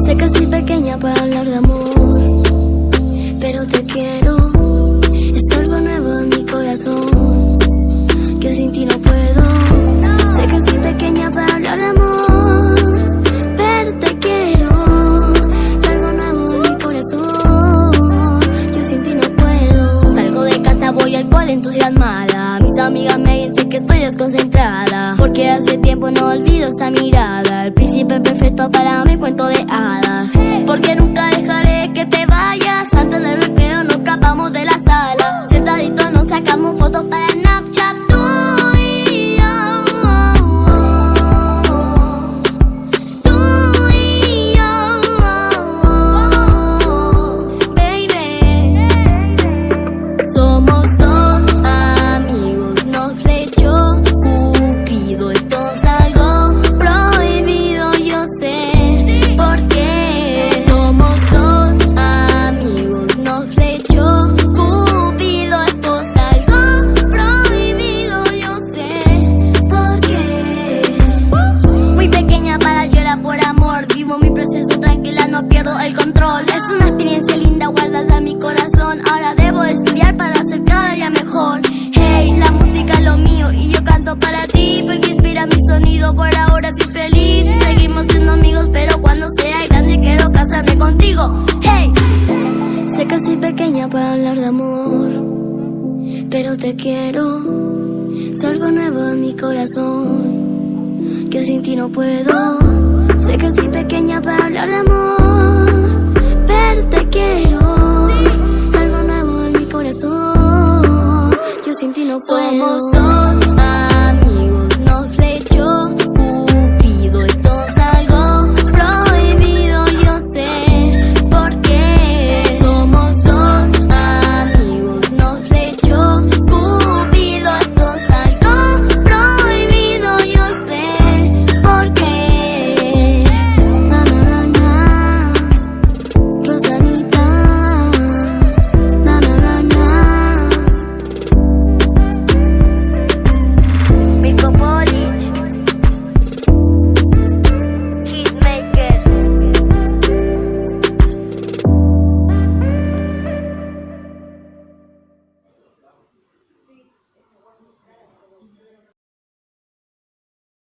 Sé que soy pequeña para hablar de amor, pero te quiero. Es algo nuevo en mi corazón, que sin ti no puedo. Sé que soy pequeña para hablar de amor, pero te quiero. Es algo nuevo en mi corazón, yo sin ti no puedo. Salgo de casa, voy al cole entusiasmada. Mis amigas me dicen que estoy desconcentrada, porque hace tiempo no olvido esa mirada. El príncipe perfecto para mi cuento de hadas. Porque nunca dejaré que te vayas. Antes del recreo nos escapamos de la sala. Sentaditos nos sacamos fotos para Snapchat. Tú y yo, tú y yo, baby. Somos dos amigos, nos flechó Cupido. Esto es algo prohibido, yo sé por qué. Somos dos amigos, nos flechó Cupido. Esto es algo prohibido, yo sé por qué. Muy pequeña para llorar por amor, vivo mi proceso tranquila, no pierdo el control. Es una experiencia linda guardada en mi corazón. Ahora debo estudiar para ser cada día mejor. Hey, la música es lo mío y yo canto para ti, porque inspira mi sonido. Por ahora soy feliz, seguimos siendo amigos, pero cuando sea grande quiero casarme contigo. Hey, sé que soy pequeña para hablar de amor, pero te quiero. Es algo nuevo en mi corazón, que sin ti no puedo. Sé que soy pequeña para hablar de amor, pero te quiero. Es algo nuevo en mi corazón, yo sin ti no puedo. Somos dos